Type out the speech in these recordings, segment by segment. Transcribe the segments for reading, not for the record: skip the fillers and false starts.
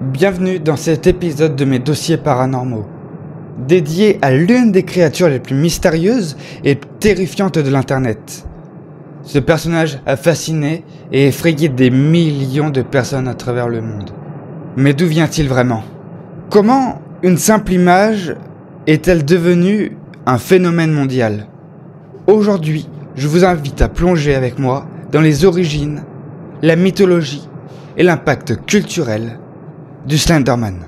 Bienvenue dans cet épisode de mes dossiers paranormaux, dédié à l'une des créatures les plus mystérieuses et terrifiantes de l'internet. Ce personnage a fasciné et effrayé des millions de personnes à travers le monde. Mais d'où vient-il vraiment? Comment une simple image est-elle devenue un phénomène mondial? Aujourd'hui, je vous invite à plonger avec moi dans les origines, la mythologie et l'impact culturel du Slenderman.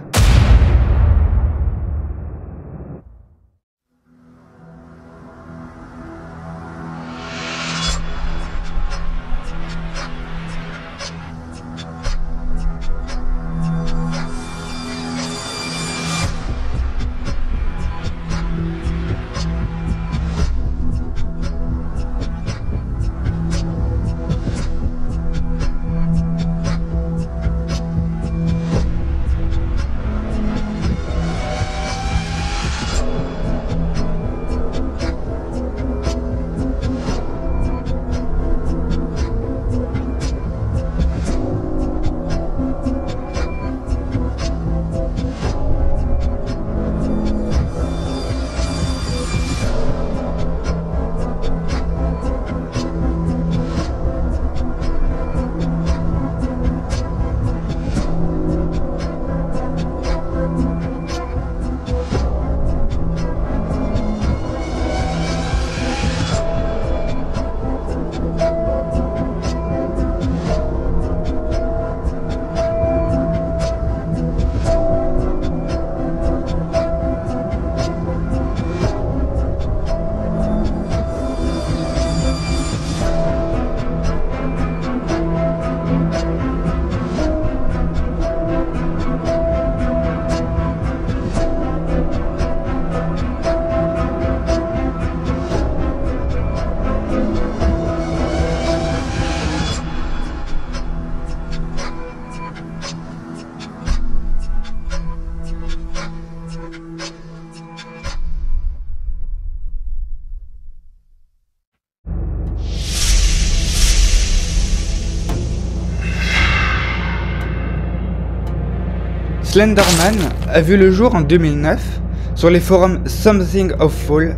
Slenderman a vu le jour en 2009 sur les forums Something Awful,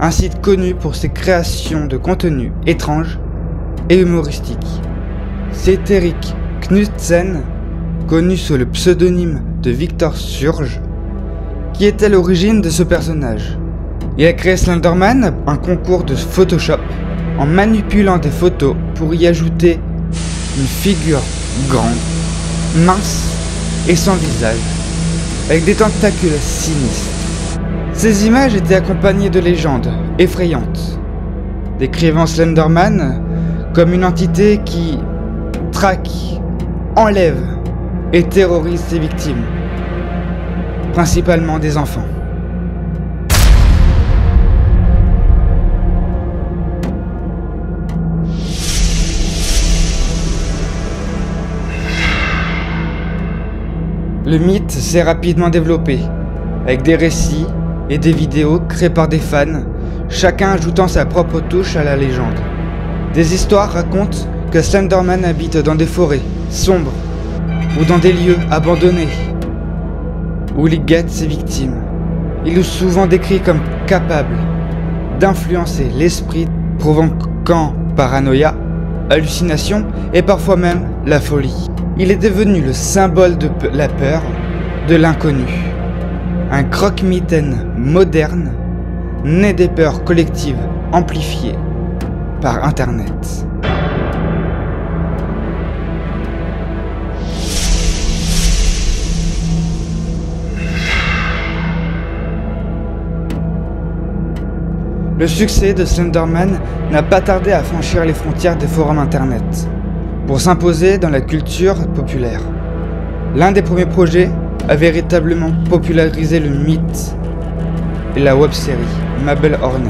un site connu pour ses créations de contenu étranges et humoristiques. C'est Erik Knudsen, connu sous le pseudonyme de Victor Surge, qui est à l'origine de ce personnage. Il a créé Slenderman, un concours de Photoshop, en manipulant des photos pour y ajouter une figure grande, mince et sans visage, avec des tentacules sinistres. Ces images étaient accompagnées de légendes effrayantes, décrivant Slenderman comme une entité qui traque, enlève et terrorise ses victimes, principalement des enfants. Le mythe s'est rapidement développé, avec des récits et des vidéos créés par des fans, chacun ajoutant sa propre touche à la légende. Des histoires racontent que Slenderman habite dans des forêts sombres ou dans des lieux abandonnés, où il guette ses victimes. Il est souvent décrit comme capable d'influencer l'esprit, provoquant paranoïa, hallucination et parfois même la folie. Il est devenu le symbole de la peur, de l'inconnu. Un croque-mitaine moderne, né des peurs collectives amplifiées par Internet. Le succès de Slenderman n'a pas tardé à franchir les frontières des forums Internet, pour s'imposer dans la culture populaire. L'un des premiers projets a véritablement popularisé le mythe et la web-série Mabel Hornet,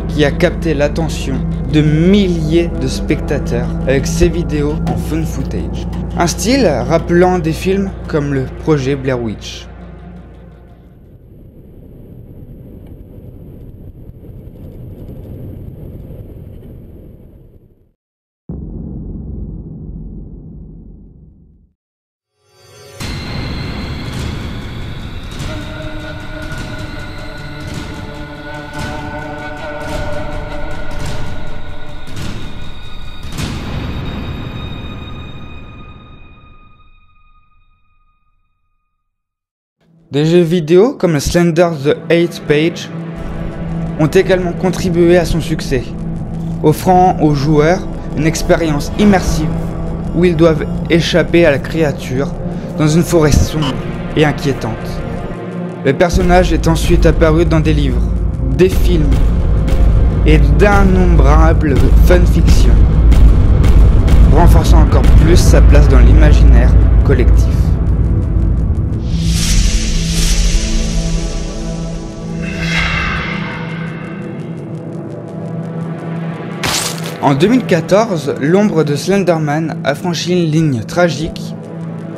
qui a capté l'attention de milliers de spectateurs avec ses vidéos en fun footage. Un style rappelant des films comme le projet Blair Witch. Des jeux vidéo comme le Slender the Eighth Page ont également contribué à son succès, offrant aux joueurs une expérience immersive où ils doivent échapper à la créature dans une forêt sombre et inquiétante. Le personnage est ensuite apparu dans des livres, des films et d'innombrables fanfictions, renforçant encore plus sa place dans l'imaginaire collectif. En 2014, l'ombre de Slenderman a franchi une ligne tragique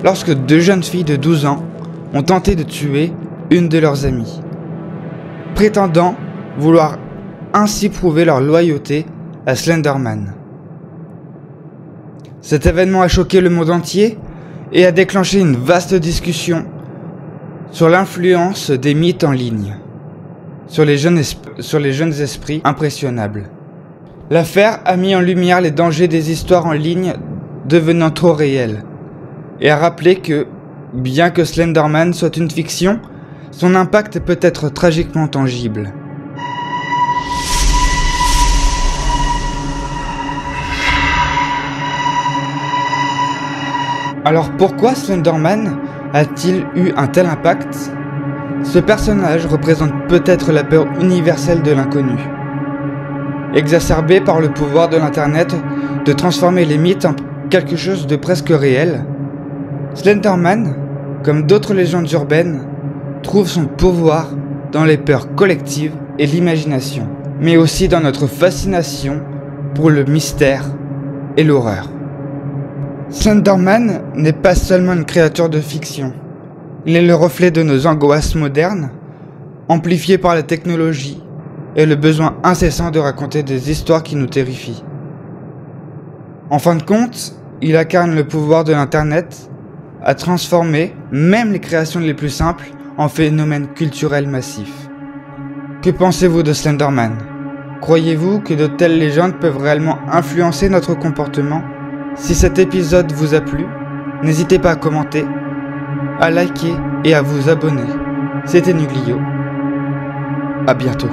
lorsque deux jeunes filles de 12 ans ont tenté de tuer une de leurs amies, prétendant vouloir ainsi prouver leur loyauté à Slenderman. Cet événement a choqué le monde entier et a déclenché une vaste discussion sur l'influence des mythes en ligne sur les jeunes esprits impressionnables. L'affaire a mis en lumière les dangers des histoires en ligne devenant trop réelles et a rappelé que, bien que Slenderman soit une fiction, son impact peut être tragiquement tangible. Alors pourquoi Slenderman a-t-il eu un tel impact ? Ce personnage représente peut-être la peur universelle de l'inconnu, exacerbée par le pouvoir de l'internet de transformer les mythes en quelque chose de presque réel. Slenderman, comme d'autres légendes urbaines, trouve son pouvoir dans les peurs collectives et l'imagination, mais aussi dans notre fascination pour le mystère et l'horreur. Slenderman n'est pas seulement une créature de fiction, il est le reflet de nos angoisses modernes, amplifiées par la technologie et le besoin incessant de raconter des histoires qui nous terrifient. En fin de compte, il incarne le pouvoir de l'internet à transformer même les créations les plus simples en phénomènes culturels massifs. Que pensez-vous de Slenderman ? Croyez-vous que de telles légendes peuvent réellement influencer notre comportement ? Si cet épisode vous a plu, n'hésitez pas à commenter, à liker et à vous abonner. C'était Nuglio. À bientôt.